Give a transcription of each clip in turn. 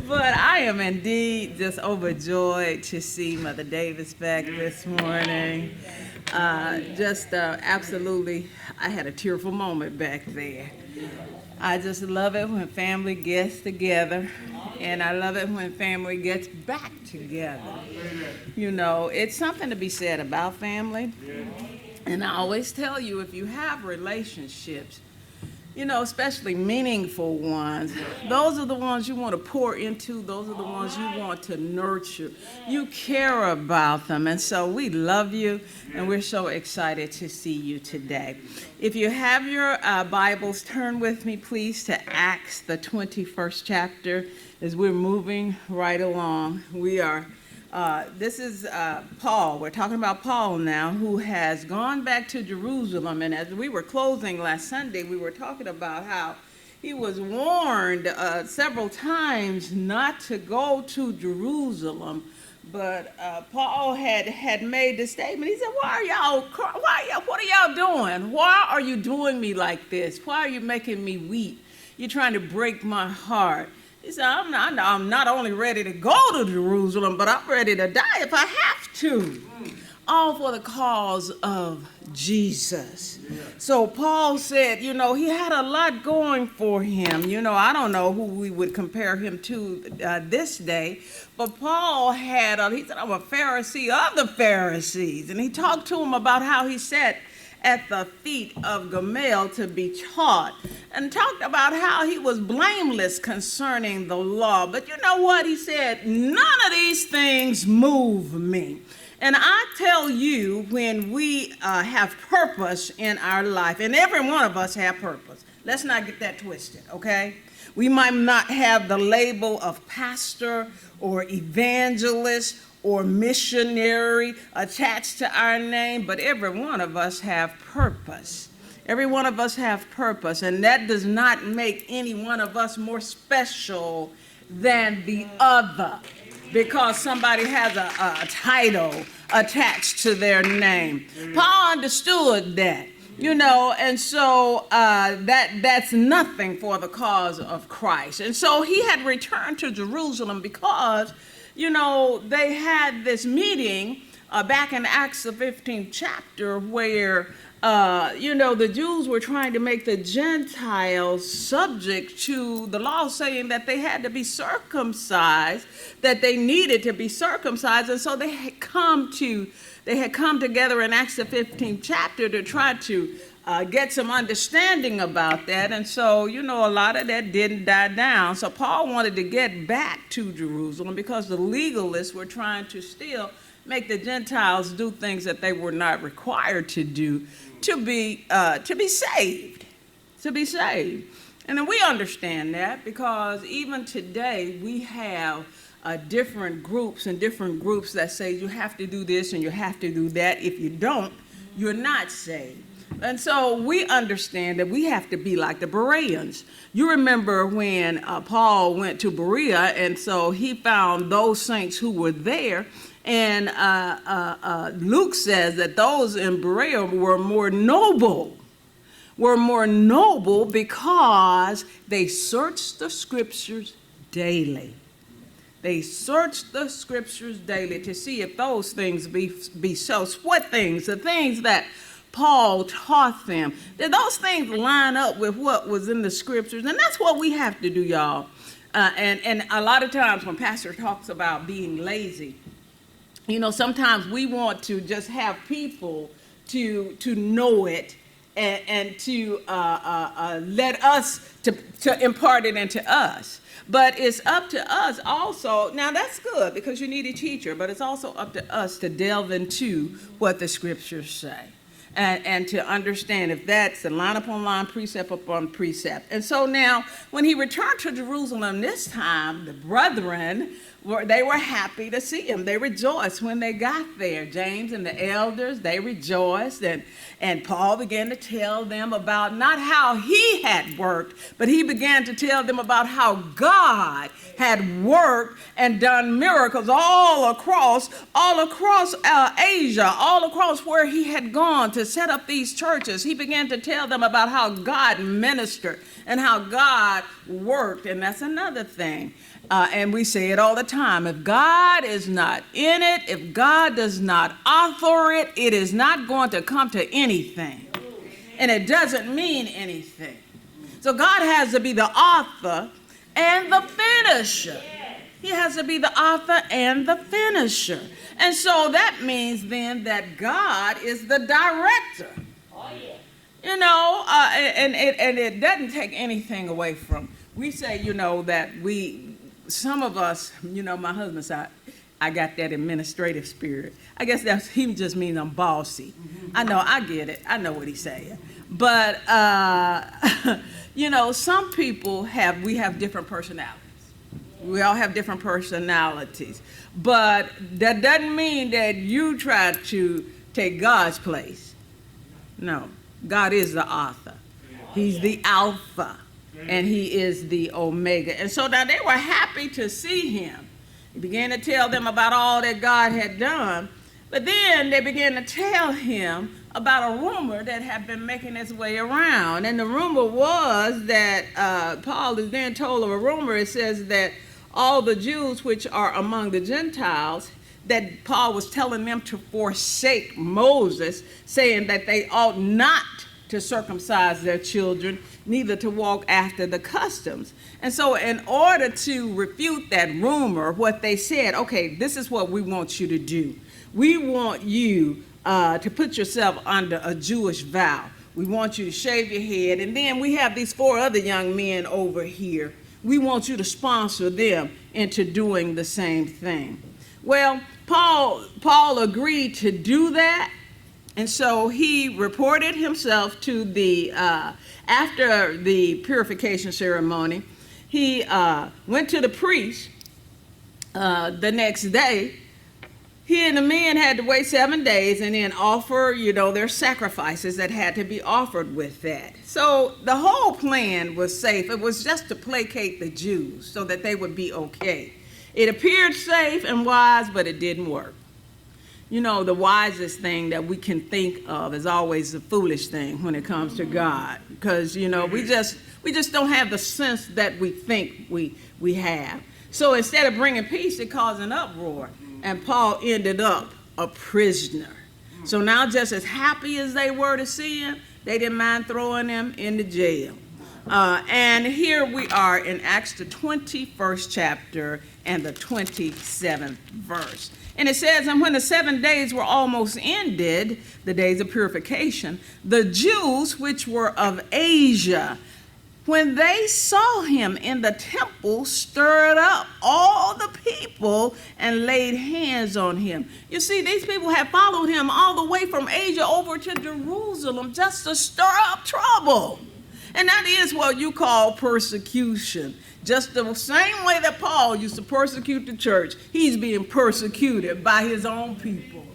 But I am indeed just overjoyed to see Mother Davis back this morning. Absolutely, I had a tearful moment back there. I just love it when family gets together, and I love it when family gets back together. You know, it's something to be said about family. And I always tell you, if you have relationships, you know, especially meaningful ones, those are the ones you want to pour into. Those are the ones you want to nurture. You care about them. And so we love you, and we're so excited to see you today. If you have your Bibles, turn with me, please, to Acts, the 21st chapter, as we're moving right along. This is Paul. We're talking about Paul now, who has gone back to Jerusalem. And as we were closing last Sunday, we were talking about how he was warned several times not to go to Jerusalem. But Paul had made the statement. He said, what are y'all doing? Why are you doing me like this? Why are you making me weep? You're trying to break my heart. He said, I'm not only ready to go to Jerusalem, but I'm ready to die if I have to. All for the cause of Jesus. So Paul said, you know, he had a lot going for him. You know, I don't know who we would compare him to this day, but Paul he said, I'm a Pharisee of the Pharisees. And he talked to him about how he sat at the feet of Gamaliel to be taught, and talked about how he was blameless concerning the law. But you know what? He said, none of these things move me. And I tell you, when we have purpose in our life, and every one of us have purpose, let's not get that twisted, okay? We might not have the label of pastor or evangelist or missionary attached to our name, but every one of us have purpose. Every one of us have purpose, and that does not make any one of us more special than the other because somebody has a title attached to their name. Paul understood that, you know, and so that's nothing for the cause of Christ. And so he had returned to Jerusalem because, you know, they had this meeting back in Acts, the 15th chapter, where, you know, the Jews were trying to make the Gentiles subject to the law, saying that they had to be circumcised, that they needed to be circumcised. And so they had come together in Acts, the 15th chapter, to try to get some understanding about that. And so, you know, a lot of that didn't die down. So Paul wanted to get back to Jerusalem because the legalists were trying to still make the Gentiles do things that they were not required to do to be saved. And then we understand that because even today we have different groups that say you have to do this and you have to do that. If you don't, you're not saved. And so we understand that we have to be like the Bereans. You remember when Paul went to Berea, and so he found those saints who were there, and Luke says that those in Berea were more noble because they searched the scriptures daily. They searched the scriptures daily to see if those things be so. What things? The things that Paul taught them. Did those things line up with what was in the scriptures? And that's what we have to do, y'all. And a lot of times when pastor talks about being lazy, you know, sometimes we want to just have people to know it and to let us to impart it into us. But it's up to us also. Now that's good because you need a teacher, but it's also up to us to delve into what the scriptures say. And to understand if that's the line upon line, precept upon precept. And so now, when he returned to Jerusalem this time, the brethren, they were happy to see him. They rejoiced when they got there. James and the elders, they rejoiced. And Paul began to tell them about not how he had worked, but he began to tell them about how God had worked and done miracles all across Asia, all across where he had gone to set up these churches. He began to tell them about how God ministered and how God worked. And that's another thing. And we say it all the time. If God is not in it, if God does not author it, it is not going to come to anything. And it doesn't mean anything. So God has to be the author and the finisher. He has to be the author and the finisher. And so that means then that God is the director. You know, and it doesn't take anything away from. We say, you know, that some of us, you know, my husband said, I got that administrative spirit. I guess he just means I'm bossy. I know, I get it. I know what he's saying. But, you know, some people we have different personalities. We all have different personalities. But that doesn't mean that you try to take God's place. No. God is the author. He's the Alpha, and he is the Omega. And so now they were happy to see him. He began to tell them about all that God had done, but then they began to tell him about a rumor that had been making its way around. And the rumor was that Paul is then told of a rumor. It says that all the Jews which are among the Gentiles, that Paul was telling them to forsake Moses, saying that they ought not to circumcise their children, neither to walk after the customs. And so in order to refute that rumor, what they said, okay, this is what we want you to do. We want you to put yourself under a Jewish vow. We want you to shave your head. And then we have these 4 other young men over here. We want you to sponsor them into doing the same thing. Well, Paul agreed to do that, and so he reported himself to after the purification ceremony, he went to the priest the next day. He and the men had to wait 7 days and then offer, you know, their sacrifices that had to be offered with that. So the whole plan was safe. It was just to placate the Jews so that they would be okay. It appeared safe and wise, but it didn't work. You know, the wisest thing that we can think of is always the foolish thing when it comes to God, because, you know, we just don't have the sense that we think we have. So instead of bringing peace, it caused an uproar, and Paul ended up a prisoner. So now, just as happy as they were to see him, they didn't mind throwing him into jail. And here we are in Acts the 21st chapter and the 27th verse. And it says, and when the 7 days were almost ended, the days of purification, the Jews which were of Asia, when they saw him in the temple, stirred up all the people and laid hands on him. You see, these people had followed him all the way from Asia over to Jerusalem just to stir up trouble. And that is what you call persecution. Just the same way that Paul used to persecute the church, he's being persecuted by his own people.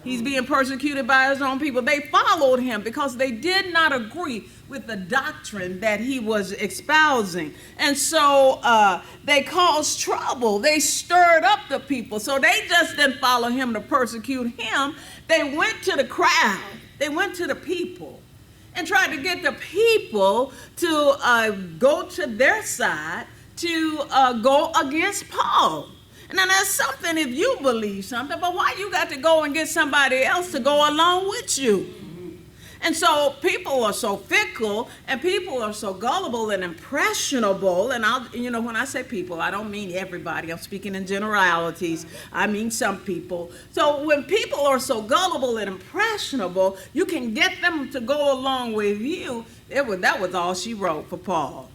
He's being persecuted by his own people. They followed him because they did not agree with the doctrine that he was espousing. And so they caused trouble. They stirred up the people. So they just didn't follow him to persecute him. They went to the crowd. They went to the people and tried to get the people to go to their side, to go against Paul. Now, that's something if you believe something, but why you got to go and get somebody else to go along with you? And so people are so fickle, and people are so gullible and impressionable. And when I say people, I don't mean everybody. I'm speaking in generalities. I mean some people. So when people are so gullible and impressionable, you can get them to go along with you. That was all she wrote for Paul.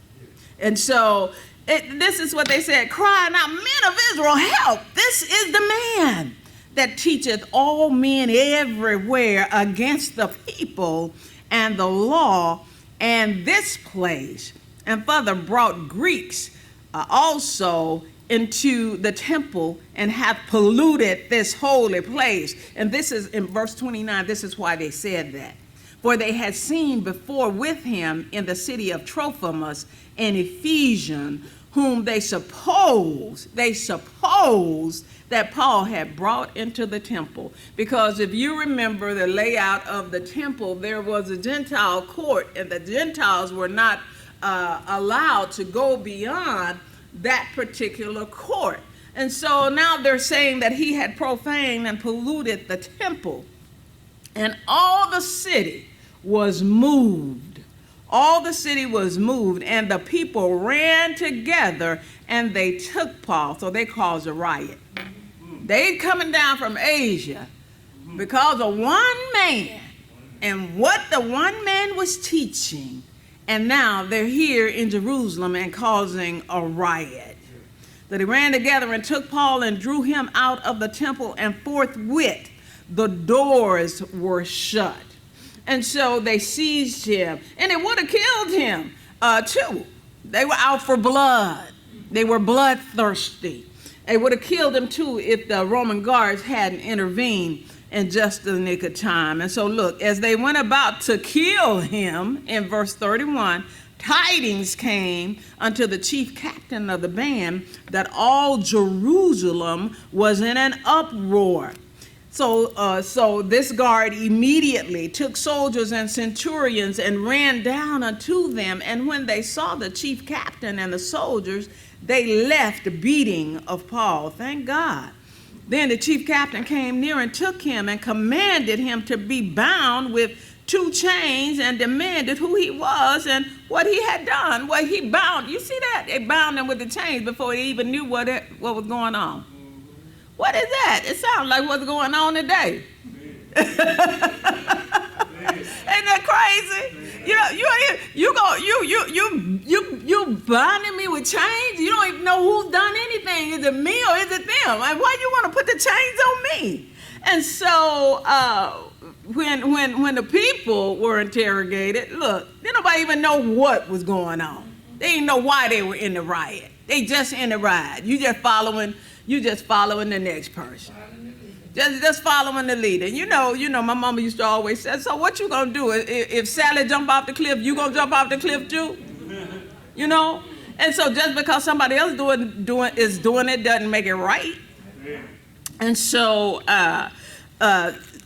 And so this is what they said, crying out, men of Israel, help! This is the man that teacheth all men everywhere against the people and the law and this place, and further brought Greeks also into the temple and hath polluted this holy place. And this is in verse 29, this is why they said that. For they had seen before with him in the city of Trophimus an Ephesian, whom they supposed that Paul had brought into the temple. Because if you remember the layout of the temple, there was a Gentile court, and the Gentiles were not allowed to go beyond that particular court. And so now they're saying that he had profaned and polluted the temple. And all the city was moved. All the city was moved, and the people ran together, and they took Paul. So they caused a riot. They coming down from Asia because of one man and what the one man was teaching. And now they're here in Jerusalem and causing a riot. So they ran together and took Paul and drew him out of the temple, and forthwith the doors were shut. And so they seized him, and it would have killed him too. They were out for blood. They were bloodthirsty. They would have killed him too if the Roman guards hadn't intervened in just the nick of time. And so look, as they went about to kill him, in verse 31, tidings came unto the chief captain of the band that all Jerusalem was in an uproar. So this guard immediately took soldiers and centurions and ran down unto them. And when they saw the chief captain and the soldiers, they left beating of Paul. Thank God. Then the chief captain came near and took him and commanded him to be bound with 2 chains, and demanded who he was and what he had done. Well, he bound. You see that? They bound him with the chains before they even knew what was going on. What is that? It sounds like what's going on today. Ain't that crazy? You binding me with chains? You don't even know who's done anything. Is it me or is it them? Like, why you want to put the chains on me? And so when the people were interrogated, look, didn't nobody even know what was going on. They didn't know why they were in the riot. They just in the riot. You just following the next person. Just following the leader. You know, my mama used to always say, so what you gonna do? If Sally jump off the cliff, you gonna jump off the cliff too? You know? And so just because somebody else is doing it doesn't make it right. And so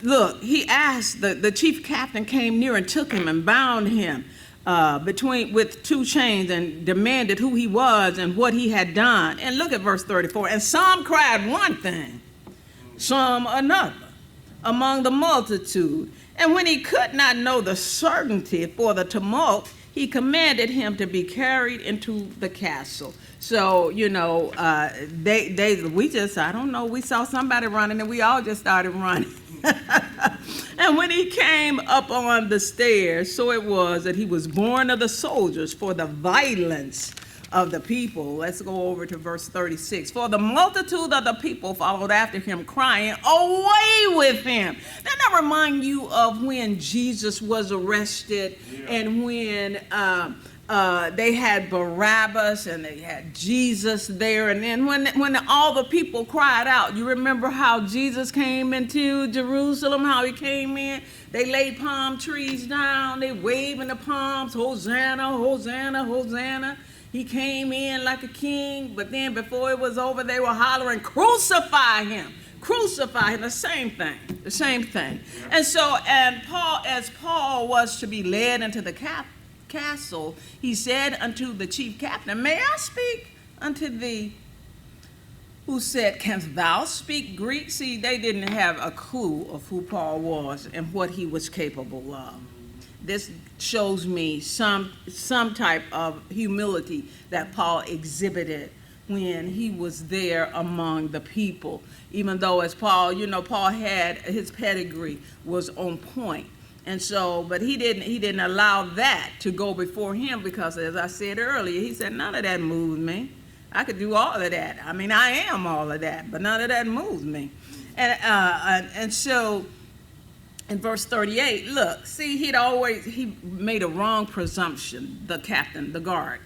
look, he asked, the chief captain came near and took him and bound him with 2 chains and demanded who he was and what he had done. And look at verse 34. And some cried one thing, some another, among the multitude. And when he could not know the certainty for the tumult, he commanded him to be carried into the castle. So, I don't know, we saw somebody running and we all just started running. And when he came up on the stairs, so it was that he was borne of the soldiers for the violence of the people. Let's go over to verse 36. For the multitude of the people followed after him, crying, away with him. Doesn't that remind you of when Jesus was arrested and when they had Barabbas and they had Jesus there? And then when all the people cried out, you remember how Jesus came into Jerusalem, how he came in? They laid palm trees down, they waving the palms, Hosanna, Hosanna, Hosanna. He came in like a king, but then before it was over, they were hollering, crucify him, crucify him. The same thing. And so, as Paul was to be led into the castle, he said unto the chief captain, may I speak unto thee? Who said, canst thou speak Greek? See, they didn't have a clue of who Paul was and what he was capable of. This shows me some type of humility that Paul exhibited when he was there among the people. Even though as Paul, Paul had his pedigree was on point. And so, but he didn't allow that to go before him, because as I said earlier, he said, none of that moves me. I could do all of that. I mean, I am all of that, but none of that moves me. And so in verse 38, look, see, he made a wrong presumption, the captain, the guard.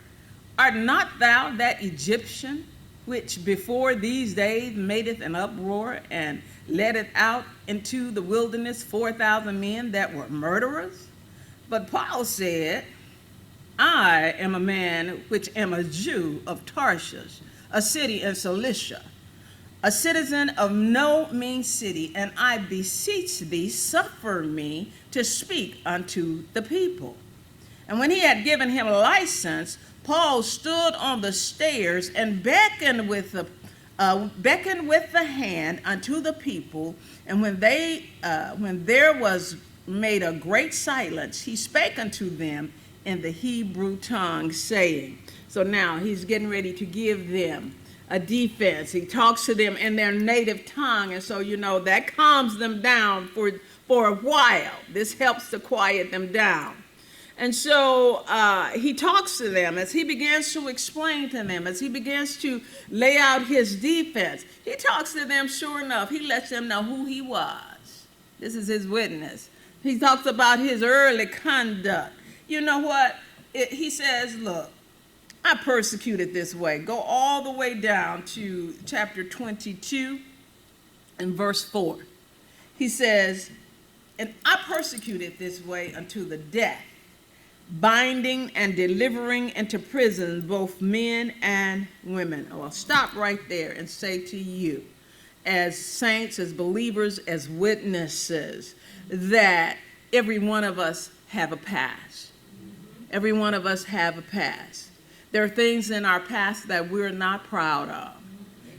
Art not thou that Egyptian which before these days madeth an uproar and leddeth out into the wilderness 4,000 men that were murderers? But Paul said, I am a man which am a Jew of Tarshish, a city in Cilicia, a citizen of no mean city, and I beseech thee, suffer me to speak unto the people. And when he had given him license, Paul stood on the stairs and beckoned with the hand unto the people. And when there was made a great silence, he spake unto them in the Hebrew tongue, saying. So now he's getting ready to give them a defense. He talks to them in their native tongue, and so that calms them down for a while. This helps to quiet them down. And so he talks to them as he begins to explain to them, as he begins to lay out his defense. He talks to them, sure enough, he lets them know who he was. This is his witness. He talks about his early conduct. You know what? He says, look, I persecuted this way. Go all the way down to chapter 22 and verse 4. He says, and I persecuted this way unto the death, binding and delivering into prison both men and women. Oh, I'll stop right there and say to you, as saints, as believers, as witnesses, that every one of us have a past. Every one of us have a past. There are things in our past that we're not proud of.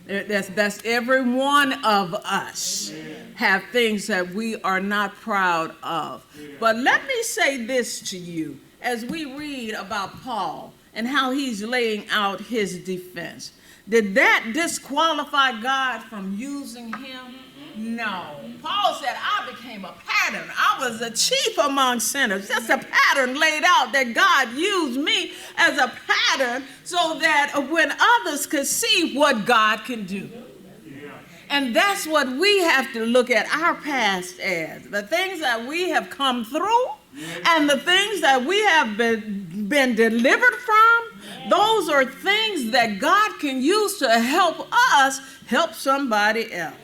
That's every one of us have things that we are not proud of. But let me say this to you as we read about Paul and how he's laying out his defense. Did that disqualify God from using him? No. Paul said, I became a pattern. I was a chief among sinners. Just a pattern laid out that God used me as a pattern so that when others could see what God can do. And that's what we have to look at our past as. The things that we have come through and the things that we have been delivered from, those are things that God can use to help us help somebody else.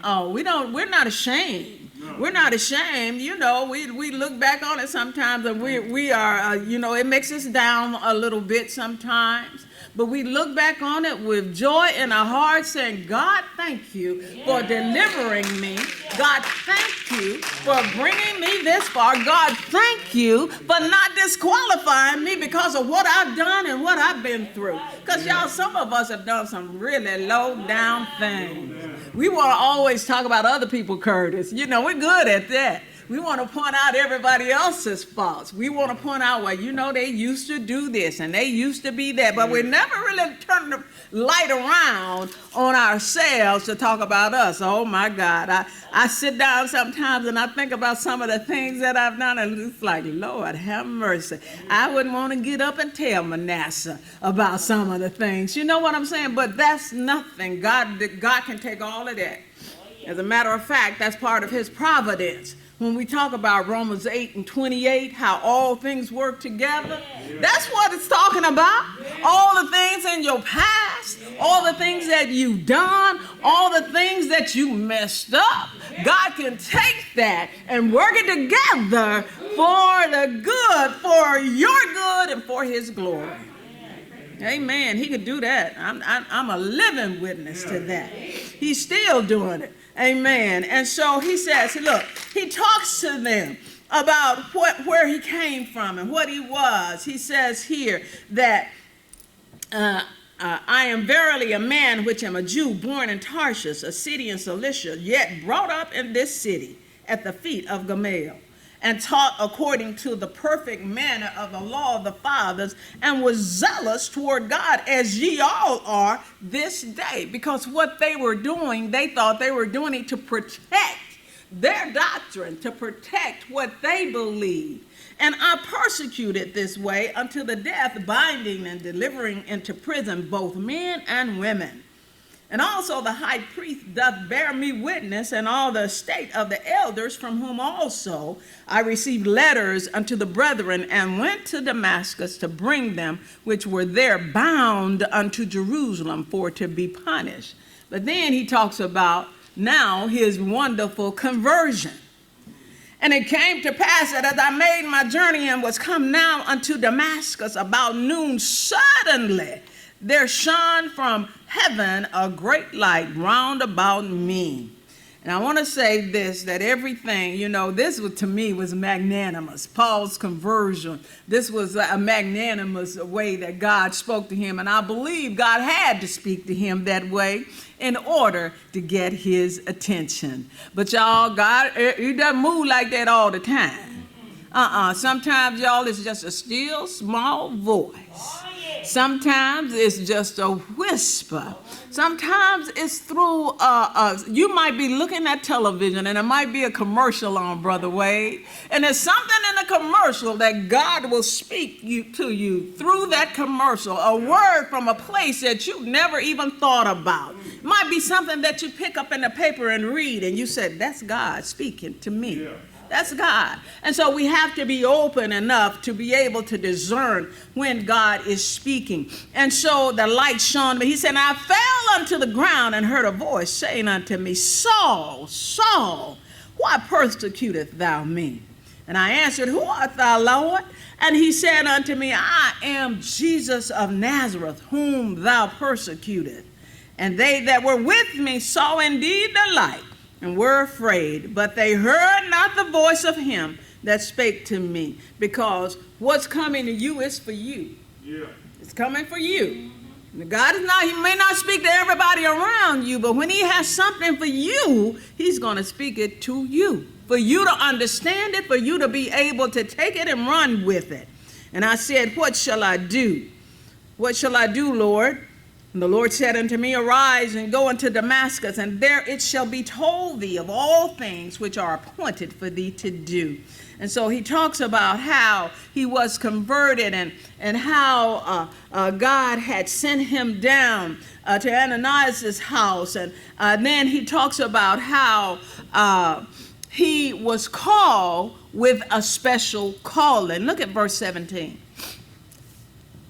Oh, we're not ashamed. We're not ashamed. We look back on it sometimes and we are, it makes us down a little bit sometimes. But we look back on it with joy in our hearts saying, God, thank you for delivering me. God, thank you for bringing me this far. God, thank you for not disqualifying me because of what I've done and what I've been through. Because, y'all, some of us have done some really low-down things. We want to always talk about other people, Curtis. We're good at that. We want to point out everybody else's faults. We want to point out, they used to do this and they used to be that. But we never really turn the light around on ourselves to talk about us. Oh, my God. I sit down sometimes and I think about some of the things that I've done, and it's like, Lord, have mercy. I wouldn't want to get up and tell Manasseh about some of the things. You know what I'm saying? But that's nothing. God can take all of that. As a matter of fact, that's part of his providence. When we talk about Romans 8:28, how all things work together, that's what it's talking about. All the things in your past, all the things that you've done, all the things that you messed up, God can take that and work it together for the good, for your good and for his glory. Amen. He could do that. I'm a living witness to that. He's still doing it. Amen. And so he says, look, he talks to them about where he came from and what he was. He says here that I am verily a man which am a Jew, born in Tarshish, a city in Cilicia, yet brought up in this city at the feet of Gamaliel, and taught according to the perfect manner of the law of the fathers, and was zealous toward God as ye all are this day. Because what they were doing, they thought they were doing it to protect their doctrine, to protect what they believed. And I persecuted this way unto the death, binding and delivering into prison both men and women. And also the high priest doth bear me witness, and all the estate of the elders, from whom also I received letters unto the brethren, and went to Damascus to bring them which were there bound unto Jerusalem for to be punished. But then he talks about now his wonderful conversion. And it came to pass that as I made my journey and was come now unto Damascus about noon, suddenly there shone from heaven a great light round about me. And I want to say this, that everything, this was, to me, was magnanimous. Paul's conversion, this was a magnanimous way that God spoke to him. And I believe God had to speak to him that way in order to get his attention. But y'all, God, he doesn't move like that all the time. Sometimes, y'all, it's just a still, small voice. Sometimes it's just a whisper. Sometimes it's through, you might be looking at television and it might be a commercial on, Brother Wade. And there's something in the commercial that God will speak to you through that commercial, a word from a place that you never even thought about. It might be something that you pick up in the paper and read and you said, that's God speaking to me. Yeah. That's God. And so we have to be open enough to be able to discern when God is speaking. And so the light shone me. He said, I fell unto the ground and heard a voice saying unto me, Saul, Saul, why persecutest thou me? And I answered, who art thou, Lord? And he said unto me, I am Jesus of Nazareth, whom thou persecutest. And they that were with me saw indeed the light, and were afraid, but they heard not the voice of him that spake to me, because what's coming to you is for you. Yeah. It's coming for you. God is not, he may not speak to everybody around you, but when he has something for you, he's going to speak it to you, for you to understand it, for you to be able to take it and run with it. And I said, what shall I do? What shall I do, Lord? And the Lord said unto me, arise and go unto Damascus, and there it shall be told thee of all things which are appointed for thee to do. And so he talks about how he was converted and how God had sent him down to Ananias' house. And then he talks about how he was called with a special calling. Look at verse 17.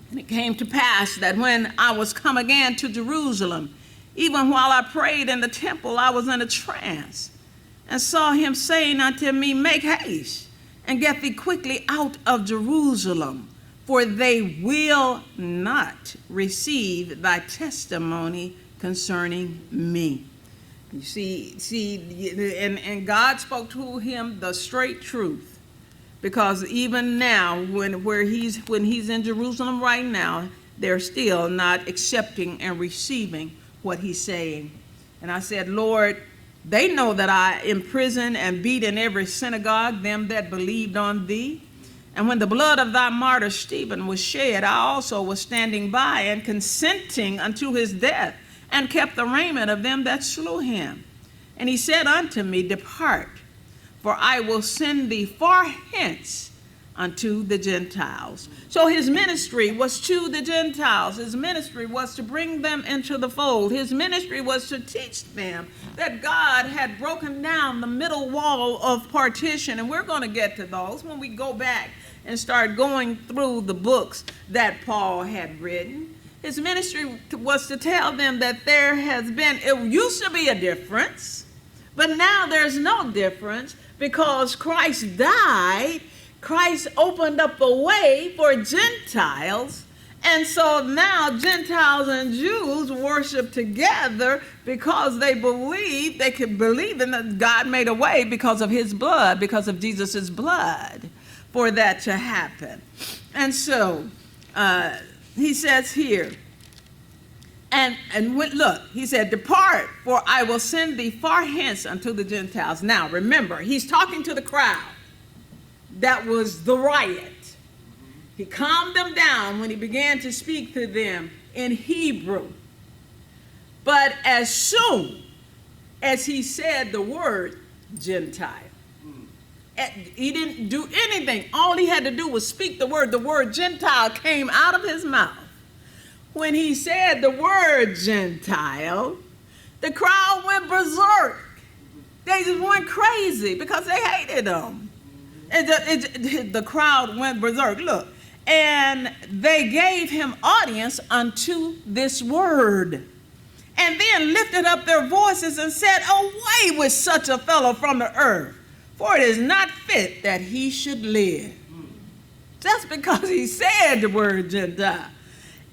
And it came to pass that when I was come again to Jerusalem, even while I prayed in the temple, I was in a trance, and saw him saying unto me, make haste, and get thee quickly out of Jerusalem, for they will not receive thy testimony concerning me. You see, and God spoke to him the straight truth. Because even now, when he's in Jerusalem right now, they're still not accepting and receiving what he's saying. And I said, Lord, they know that I imprisoned and beat in every synagogue them that believed on thee. And when the blood of thy martyr Stephen was shed, I also was standing by and consenting unto his death, and kept the raiment of them that slew him. And he said unto me, depart, for I will send thee far hence unto the Gentiles. So his ministry was to the Gentiles. His ministry was to bring them into the fold. His ministry was to teach them that God had broken down the middle wall of partition. And we're going to get to those when we go back and start going through the books that Paul had written. His ministry was to tell them that there has been, it used to be a difference, but now there's no difference. Because Christ died, Christ opened up a way for Gentiles. And so now Gentiles and Jews worship together because they could believe in that God made a way because of his blood, because of Jesus's blood, for that to happen. And so he says here, look, he said, depart, for I will send thee far hence unto the Gentiles. Now, remember, he's talking to the crowd. That was the riot. He calmed them down when he began to speak to them in Hebrew. But as soon as he said the word Gentile, he didn't do anything. All he had to do was speak the word. The word Gentile came out of his mouth. When he said the word Gentile, the crowd went berserk. They just went crazy because they hated him. The crowd went berserk. Look, and they gave him audience unto this word, and then lifted up their voices and said, away with such a fellow from the earth, for it is not fit that he should live. Just because he said the word Gentile.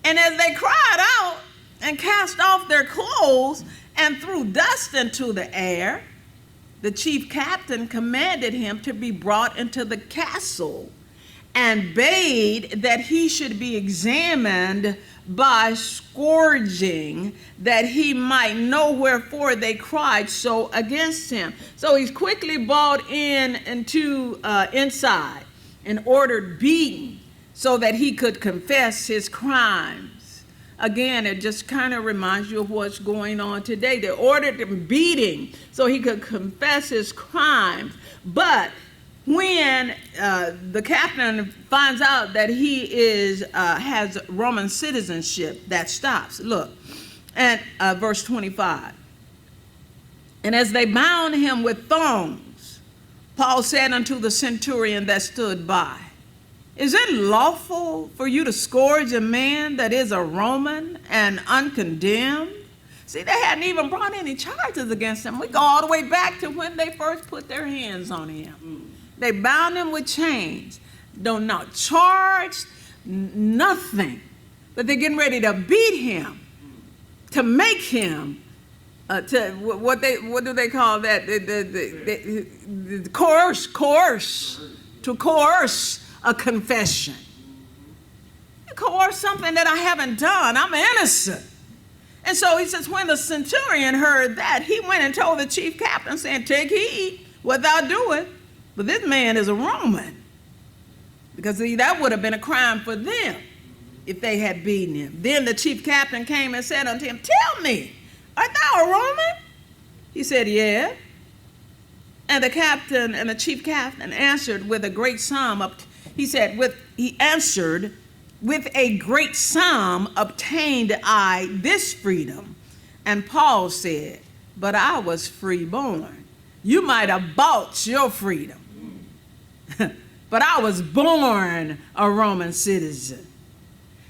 And as they cried out and cast off their clothes and threw dust into the air, the chief captain commanded him to be brought into the castle and bade that he should be examined by scourging, that he might know wherefore they cried so against him. So he's quickly brought inside and ordered beaten so that he could confess his crimes. Again, it just kind of reminds you of what's going on today. They ordered him beating so he could confess his crimes. But when the captain finds out that he has Roman citizenship, that stops. Look at verse 25. And as they bound him with thongs, Paul said unto the centurion that stood by, is it lawful for you to scourge a man that is a Roman and uncondemned? See, they hadn't even brought any charges against him. We go all the way back to when they first put their hands on him. They bound him with chains. Don't not charge, nothing. But they're getting ready to beat him, to make him, what do they call that? To coerce a confession. Coerce something that I haven't done. I'm innocent. And so he says, when the centurion heard that, he went and told the chief captain, saying, take heed what thou doest, but this man is a Roman. Because see, that would have been a crime for them if they had beaten him. Then the chief captain came and said unto him, tell me, art thou a Roman? He said, yeah. And the chief captain answered with a great sum of, he answered, with a great sum obtained I this freedom. And Paul said, but I was freeborn. You might have bought your freedom, but I was born a Roman citizen.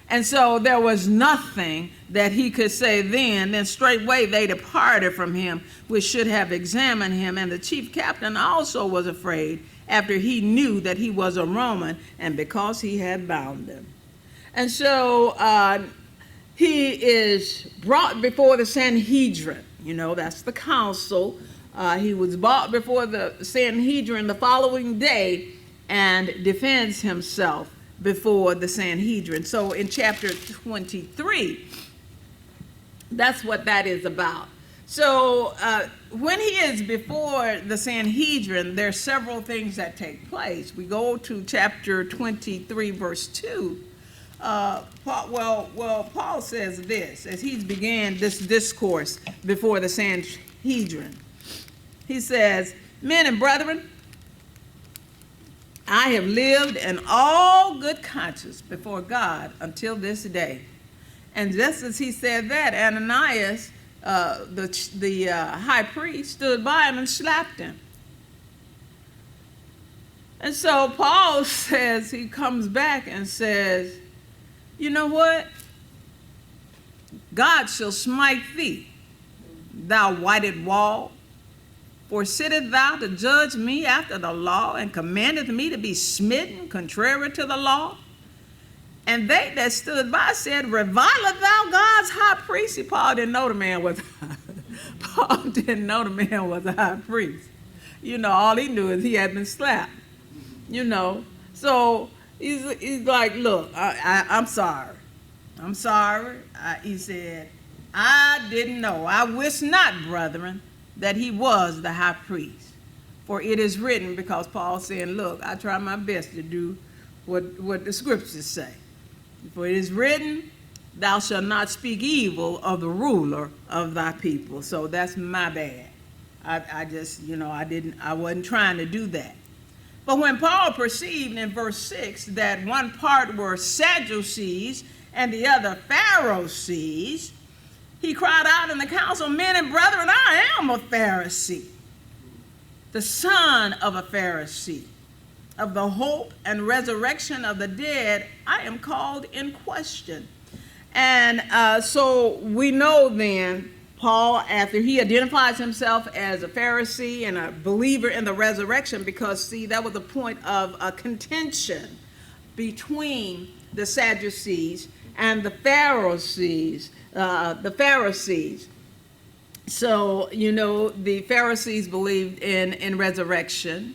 And so there was nothing that he could say then. Then straightway they departed from him, which should have examined him. And the chief captain also was afraid, after he knew that he was a Roman, and because he had bound him. And so he is brought before the Sanhedrin. You know, that's the council. He was brought before the Sanhedrin the following day and defends himself before the Sanhedrin. So in chapter 23, that's what that is about. So when he is before the Sanhedrin, there are several things that take place. We go to chapter 23, verse 2. Paul says this, as he began this discourse before the Sanhedrin. He says, men and brethren, I have lived in all good conscience before God until this day. And just as he said that, Ananias, the high priest, stood by him and slapped him. And so Paul says, he comes back and says, you know what? God shall smite thee, thou whited wall. For sittest thou to judge me after the law, and commandeth me to be smitten contrary to the law? And they that stood by said, revileth thou God's high priest? See, Paul didn't know the man was a high priest. You know, all he knew is he had been slapped. You know, so he's like, look, I'm sorry. I'm sorry. He said, I didn't know. I wish not, brethren, that he was the high priest. For it is written, because Paul's saying, look, I try my best to do what the scriptures say. For it is written, thou shalt not speak evil of the ruler of thy people. So that's my bad. I just, you know, I wasn't trying to do that. But when Paul perceived in verse 6 that one part were Sadducees and the other Pharisees, he cried out in the council, men and brethren, I am a Pharisee, the son of a Pharisee. Of the hope and resurrection of the dead, I am called in question. And so we know then, Paul, after he identifies himself as a Pharisee and a believer in the resurrection, because, see, that was a point of a contention between the Sadducees and the Pharisees. So, the Pharisees believed in resurrection,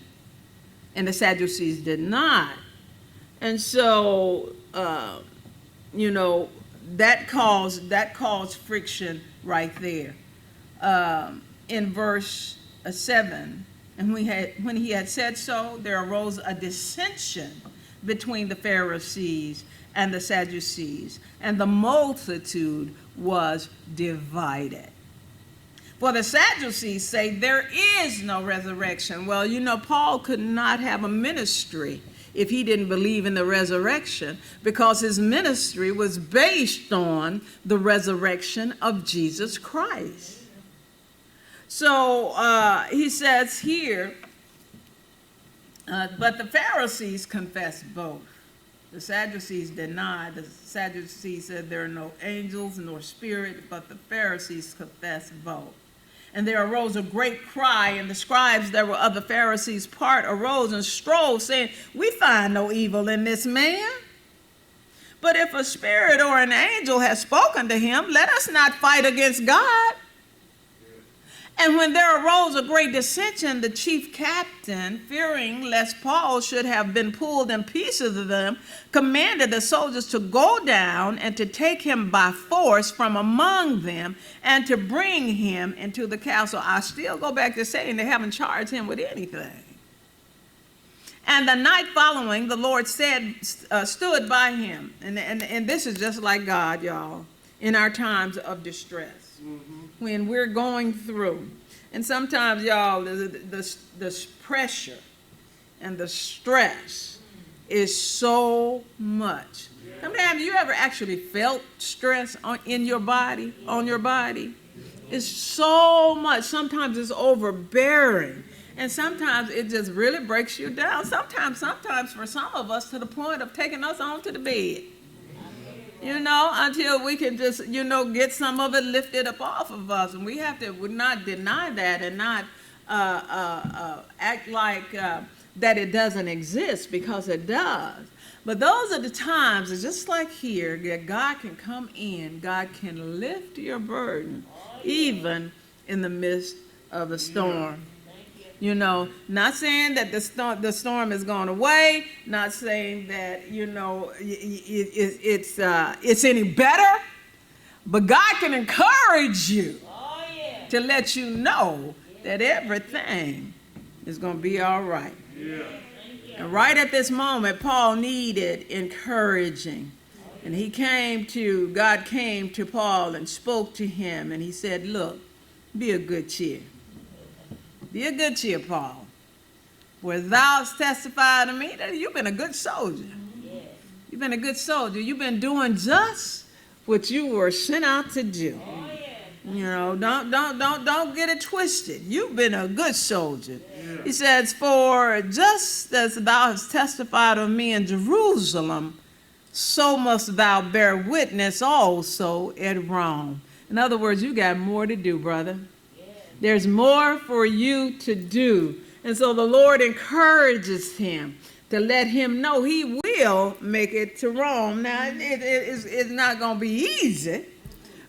and the Sadducees did not. And so, that caused friction right there. In verse 7, and when he had said so, there arose a dissension between the Pharisees and the Sadducees, and the multitude was divided. For the Sadducees say there is no resurrection. Well, Paul could not have a ministry if he didn't believe in the resurrection, because his ministry was based on the resurrection of Jesus Christ. So he says here, but the Pharisees confessed both. The Sadducees denied. The Sadducees said there are no angels nor spirit, but the Pharisees confessed both. And there arose a great cry, and the scribes that were of the Pharisees' part arose and strove, saying, we find no evil in this man. But if a spirit or an angel has spoken to him, let us not fight against God. And when there arose a great dissension, the chief captain, fearing lest Paul should have been pulled in pieces of them, commanded the soldiers to go down and to take him by force from among them and to bring him into the castle. I still go back to saying they haven't charged him with anything. And the night following, the Lord stood by him. And this is just like God, y'all, in our times of distress. When we're going through. And sometimes, y'all, the pressure and the stress is so much. How many have you ever actually felt stress on your body? It's so much. Sometimes it's overbearing. And sometimes it just really breaks you down. Sometimes for some of us, to the point of taking us onto the bed. Until we can just, get some of it lifted up off of us. And we have to not deny that and not act like that it doesn't exist, because it does. But those are the times, it's just like here, that God can come in. God can lift your burden, even in the midst of a storm. Not saying that the storm is going away, not saying that, it's any better, but God can encourage you to let you know that everything is going to be all right. Yeah. And right at this moment, Paul needed encouraging. And God came to Paul and spoke to him, and he said, look, be of good cheer. Be of good cheer, Paul. For thou hast testified to me that you've been a good soldier. Yes. You've been a good soldier. You've been doing just what you were sent out to do. Oh, yeah. Don't get it twisted. You've been a good soldier. Yeah. He says, for just as thou hast testified of me in Jerusalem, so must thou bear witness also at Rome. In other words, you got more to do, brother. There's more for you to do. And so the Lord encourages him to let him know he will make it to Rome. Now, it's not going to be easy,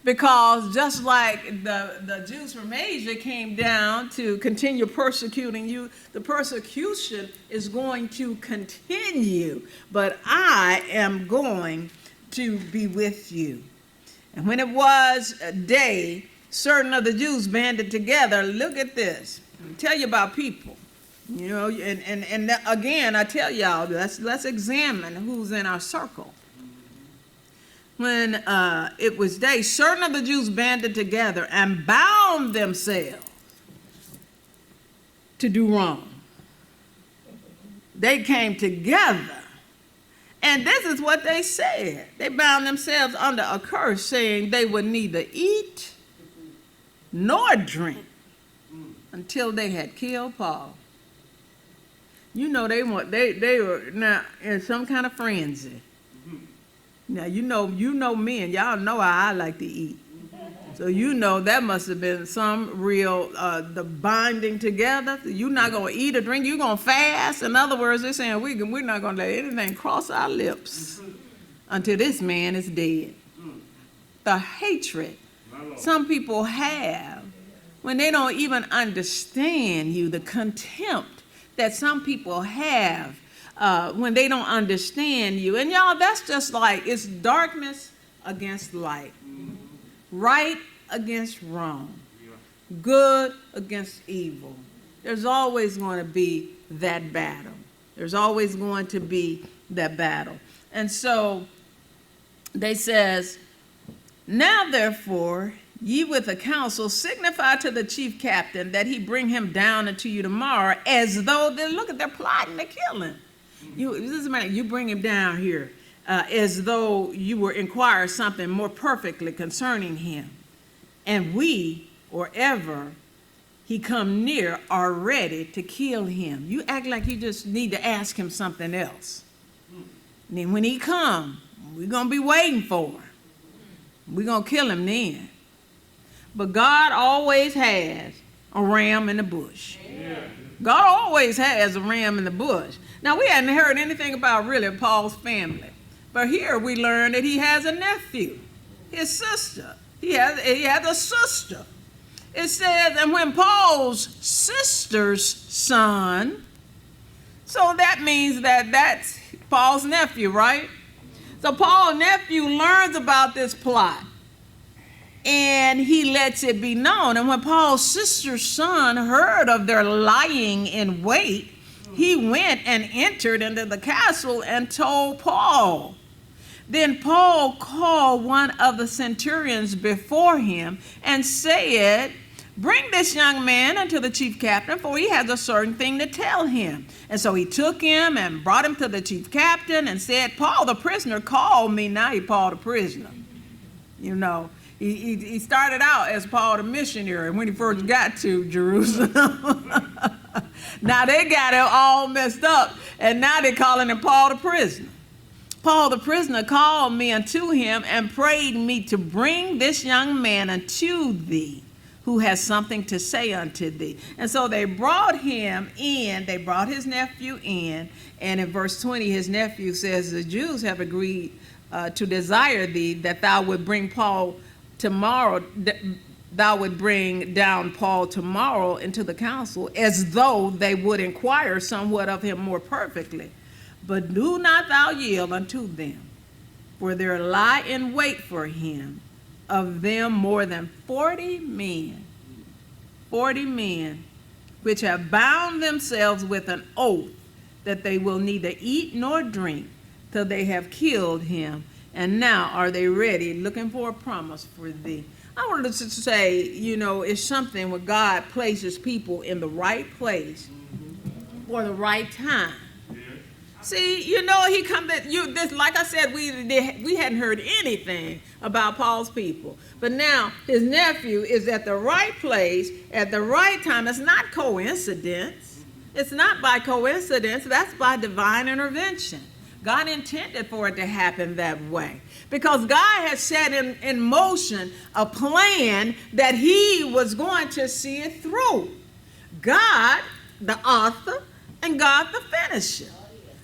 because just like the Jews from Asia came down to continue persecuting you, the persecution is going to continue. But I am going to be with you. And when it was a day, certain of the Jews banded together. Look at this. I'll tell you about people. And again, I tell y'all, let's examine who's in our circle. When it was day, certain of the Jews banded together and bound themselves to do wrong. They came together. And this is what they said. They bound themselves under a curse, saying they would neither eat nor drink until they had killed Paul. They were now in some kind of frenzy. Now you know me, and y'all know how I like to eat. So that must have been some real the binding together. You're not gonna eat or drink. You're gonna fast. In other words, they're saying we're not gonna let anything cross our lips until this man is dead. The hatred some people have when they don't even understand you, the contempt that some people have when they don't understand you. And y'all, that's just like, it's darkness against light, right against wrong, good against evil. There's always going to be that battle. There's always going to be that battle. And so they says, now therefore, ye with the council signify to the chief captain that he bring him down unto you tomorrow, as though they're plotting to kill him. You bring him down here as though you were inquire something more perfectly concerning him. And we, or ever he come near, are ready to kill him. You act like you just need to ask him something else. And then when he come, we're going to be waiting for him. We're going to kill him then. But God always has a ram in the bush. God always has a ram in the bush. Now, we hadn't heard anything about really Paul's family. But here we learn that he has a nephew, his sister. He has a sister. It says, and when Paul's sister's son, so that means that that's Paul's nephew, right? So Paul's nephew learns about this plot, and he lets it be known. And when Paul's sister's son heard of their lying in wait, he went and entered into the castle and told Paul. Then Paul called one of the centurions before him and said, bring this young man unto the chief captain, for he has a certain thing to tell him. And so he took him and brought him to the chief captain and said, Paul the prisoner called me. Now he Paul the prisoner. You know, he started out as Paul the missionary when he first got to Jerusalem. Now they got it all messed up, and now they're calling him Paul the prisoner. Paul the prisoner called me unto him and prayed me to bring this young man unto thee, who has something to say unto thee. And so they brought him in, they brought his nephew in, and in verse 20, his nephew says, the Jews have agreed to desire thee that thou would bring Paul tomorrow, thou would bring down Paul tomorrow into the council, as though they would inquire somewhat of him more perfectly. But do not thou yield unto them, for there lie in wait for him of them more than 40 men, which have bound themselves with an oath that they will neither eat nor drink till they have killed him. And now are they ready, looking for a promise for thee. I wanted to say, you know, it's something when God places people in the right place for the right time. See, you know, he come that you this, like I said, we hadn't heard anything about Paul's people, but now his nephew is at the right place at the right time. It's not coincidence. It's not by coincidence. That's by divine intervention. God intended for it to happen that way because God has set in motion a plan that he was going to see it through. God, the author, and God, the finisher.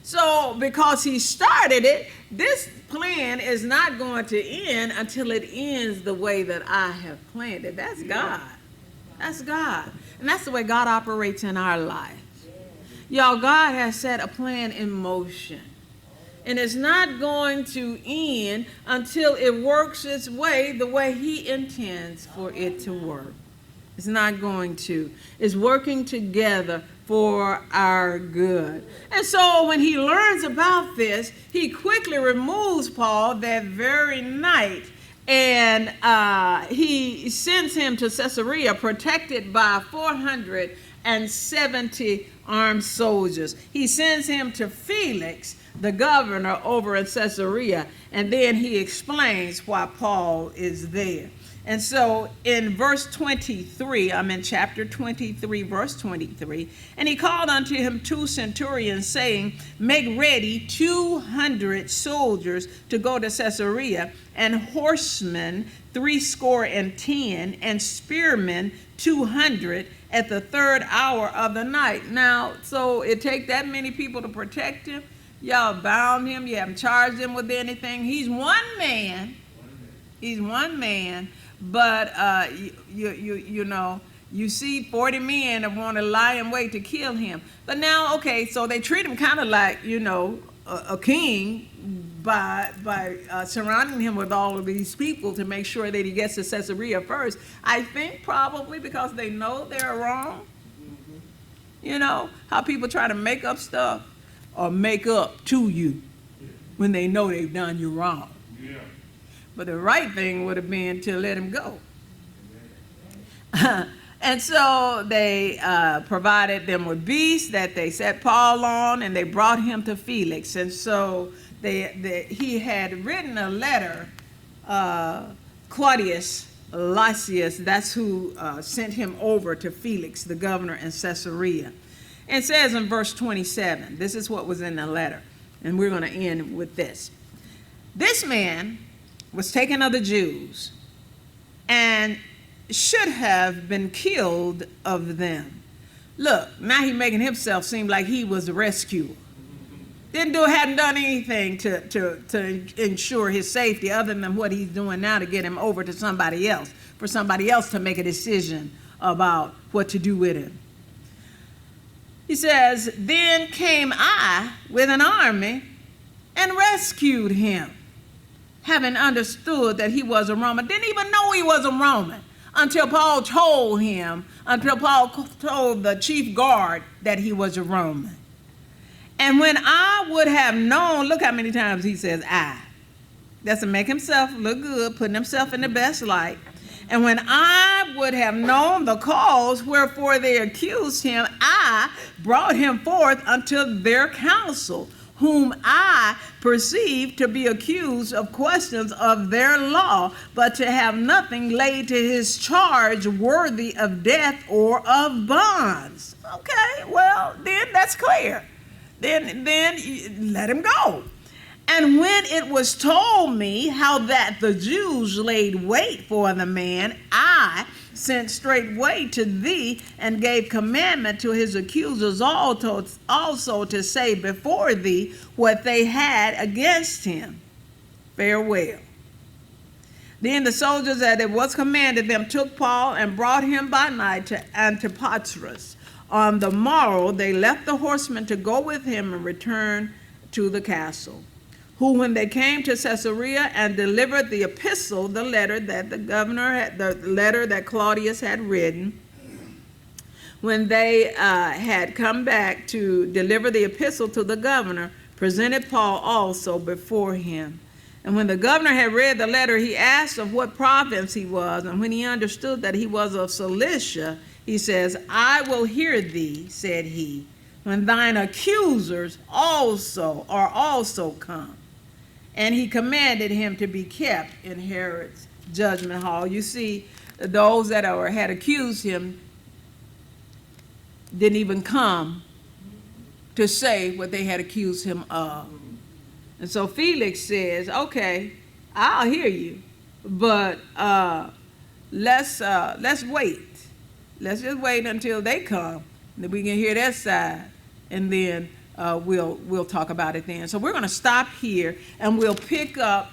So because he started it, this plan is not going to end until it ends the way that I have planned it. That's God. That's God. And that's the way God operates in our lives. Y'all, God has set a plan in motion. And it's not going to end until it works its way the way he intends for it to work. It's not going to. It's working together for our good. And so when he learns about this, he quickly removes Paul that very night, and he sends him to Caesarea protected by 470 armed soldiers. He sends him to Felix, the governor over in Caesarea, and then he explains why Paul is there. And so in verse 23, I'm in chapter 23, verse 23, and he called unto him 2 centurions, saying, make ready 200 soldiers to go to Caesarea, and horsemen 70, and spearmen 200 at the 3rd hour of the night. Now, so it take that many people to protect him. Y'all bound him. You haven't charged him with anything. He's one man. He's one man. But, you know, You see 40 men that want to lie in wait to kill him. But now, okay, so they treat him kind of like, a king by surrounding him with all of these people to make sure that he gets to Caesarea first. I think probably because they know they're wrong. You know, how people try to make up stuff or make up to you when they know they've done you wrong. Yeah. But the right thing would have been to let him go. And so they provided them with beasts that they set Paul on, and they brought him to Felix. And so he had written a letter, Claudius Lysias, that's who sent him over to Felix, the governor in Caesarea. And it says in verse 27, this is what was in the letter, and we're going to end with this. This man was taken of the Jews, and should have been killed of them. Look, now he's making himself seem like he was a rescuer. Hadn't done anything to ensure his safety other than what he's doing now to get him over to somebody else, for somebody else to make a decision about what to do with him. He says, then came I with an army and rescued him, having understood that he was a Roman. Didn't even know he was a Roman until Paul told the chief guard that he was a Roman. And when I would have known, look how many times he says I. That's to make himself look good, putting himself in the best light. And when I would have known the cause wherefore they accused him, I brought him forth unto their council, whom I perceived to be accused of questions of their law, but to have nothing laid to his charge worthy of death or of bonds. Okay, well, then that's clear. Then let him go. And when it was told me how that the Jews laid wait for the man, I sent straightway to thee and gave commandment to his accusers also to say before thee what they had against him. Farewell. Then the soldiers, as it was commanded them, took Paul and brought him by night to Antipatris. On the morrow they left the horsemen to go with him and return to the castle. Who, when they came to Caesarea and delivered the epistle, the letter that the letter that Claudius had written, when they had come back to deliver the epistle to the governor, presented Paul also before him. And when the governor had read the letter, he asked of what province he was, and when he understood that he was of Cilicia, he says, I will hear thee, said he, when thine accusers are also come. And he commanded him to be kept in Herod's judgment hall. You see, those that had accused him didn't even come to say what they had accused him of. And so Felix says, okay, I'll hear you, but let's wait. Let's just wait until they come, that we can hear their side, and then we'll talk about it then. So we're going to stop here, and we'll pick up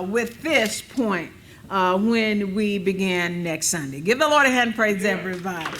with this point when we begin next Sunday. Give the Lord a hand, praise everybody.